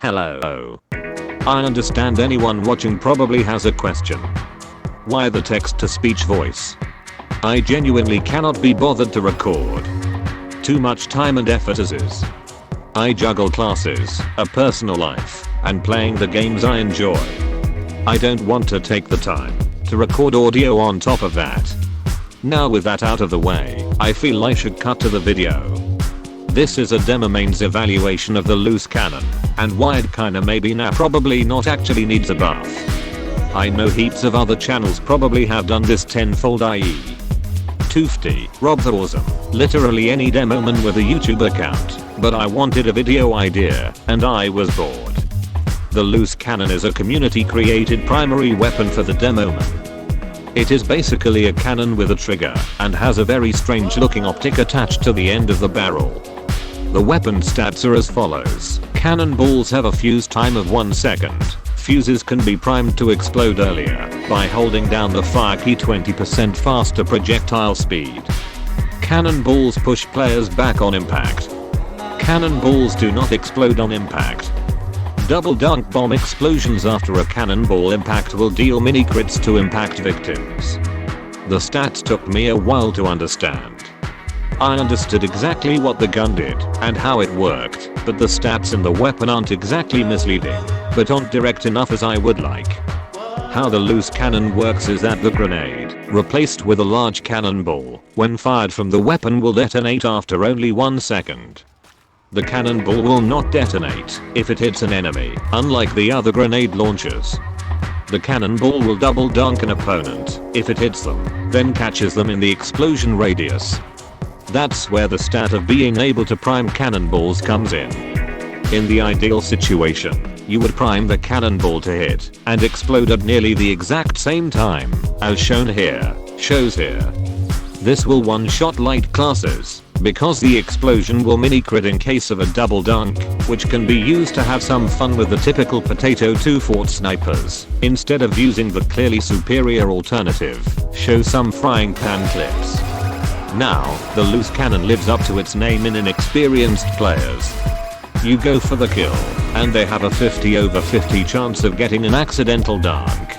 Hello. I understand anyone watching probably has a question. Why the text-to-speech voice? I genuinely cannot be bothered to record. Too much time and effort as is. I juggle classes, a personal life, and playing the games I enjoy. I don't want to take the time to record audio on top of that. Now with that out of the way, I feel I should cut to the video. This is a demo mains evaluation of the loose cannon, and why it kinda maybe now probably not actually needs a buff. I know heaps of other channels probably have done this tenfold, i.e. tf2, Rob the Awesome, literally any demo man with a YouTube account, but I wanted a video idea, and I was bored. The loose cannon is a community created primary weapon for the demo man. It is basically a cannon with a trigger, and has a very strange looking optic attached to the end of the barrel. The weapon stats are as follows. Cannonballs have a fuse time of 1 second. Fuses can be primed to explode earlier by holding down the fire key 20% faster projectile speed. Cannonballs push players back on impact. Cannonballs do not explode on impact. Double dunk bomb explosions after a cannonball impact will deal mini crits to impact victims. The stats took me a while to understand. I understood exactly what the gun did and how it worked, but the stats in the weapon aren't exactly misleading, but aren't direct enough as I would like. How the loose cannon works is that the grenade, replaced with a large cannonball, when fired from the weapon will detonate after only 1 second. The cannonball will not detonate if it hits an enemy, unlike the other grenade launchers. The cannonball will double dunk an opponent if it hits them, then catches them in the explosion radius. That's where the stat of being able to prime cannonballs comes in. In the ideal situation, you would prime the cannonball to hit and explode at nearly the exact same time, as shows here. This will one-shot light classes, because the explosion will mini-crit in case of a double dunk, which can be used to have some fun with the typical potato 2 fort snipers, instead of using the clearly superior alternative, show some frying pan clips. Now, the loose cannon lives up to its name in inexperienced players. You go for the kill, and they have a 50/50 chance of getting an accidental dunk.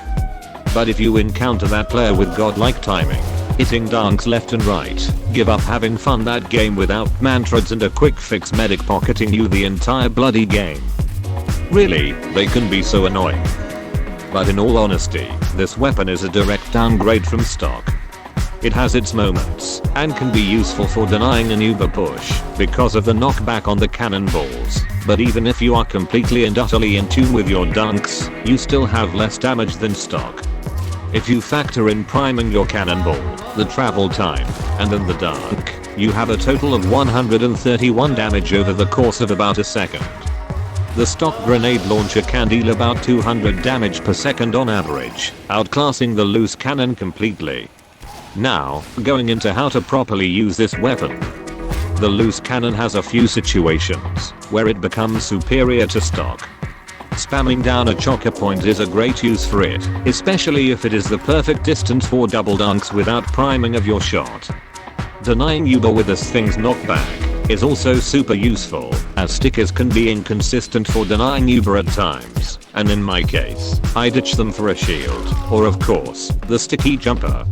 But if you encounter that player with godlike timing, hitting dunks left and right, give up having fun that game without mantras and a quick fix medic pocketing you the entire bloody game. Really, they can be so annoying. But in all honesty, this weapon is a direct downgrade from stock. It has its moments, and can be useful for denying an uber push, because of the knockback on the cannonballs, but even if you are completely and utterly in tune with your dunks, you still have less damage than stock. If you factor in priming your cannonball, the travel time, and then the dunk, you have a total of 131 damage over the course of about a second. The stock grenade launcher can deal about 200 damage per second on average, outclassing the loose cannon completely. Now, going into how to properly use this weapon. The loose cannon has a few situations where it becomes superior to stock. Spamming down a choker point is a great use for it, especially if it is the perfect distance for double dunks without priming of your shot. Denying Uber with this thing's knockback is also super useful, as stickers can be inconsistent for denying Uber at times, and in my case, I ditch them for a shield, or of course, the sticky jumper.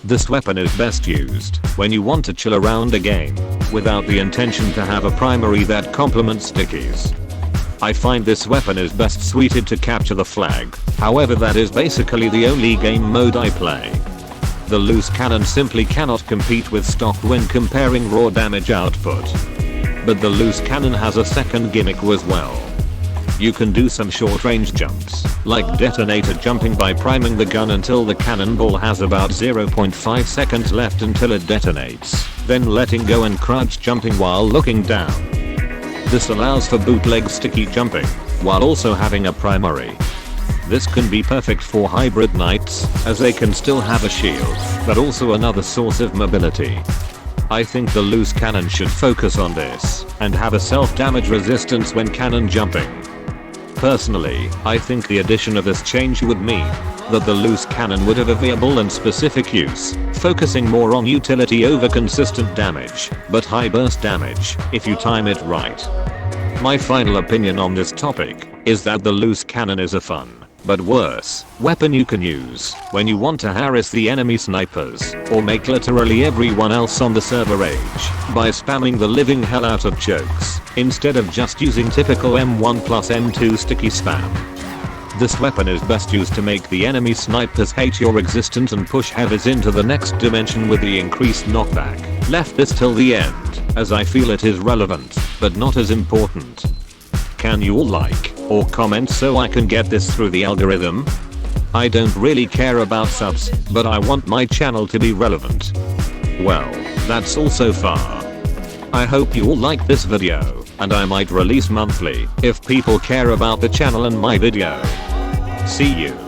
This weapon is best used when you want to chill around a game, without the intention to have a primary that complements stickies. I find this weapon is best suited to capture the flag, however that is basically the only game mode I play. The loose cannon simply cannot compete with stock when comparing raw damage output. But the loose cannon has a second gimmick as well. You can do some short range jumps, like detonator jumping by priming the gun until the cannonball has about 0.5 seconds left until it detonates, then letting go and crouch jumping while looking down. This allows for bootleg sticky jumping, while also having a primary. This can be perfect for hybrid knights, as they can still have a shield, but also another source of mobility. I think the loose cannon should focus on this, and have a self-damage resistance when cannon jumping. Personally, I think the addition of this change would mean that the loose cannon would have a viable and specific use, focusing more on utility over consistent damage, but high burst damage, if you time it right. My final opinion on this topic is that the loose cannon is a fun, but worse, weapon you can use when you want to harass the enemy snipers or make literally everyone else on the server rage by spamming the living hell out of chokes instead of just using typical M1 plus M2 sticky spam. This weapon is best used to make the enemy snipers hate your existence and push heavies into the next dimension with the increased knockback. Left this till the end, as I feel it is relevant, but not as important. Can you all like or comment so I can get this through the algorithm? I don't really care about subs, but I want my channel to be relevant. Well, that's all so far. I hope you all like this video, and I might release monthly if people care about the channel and my video. See you.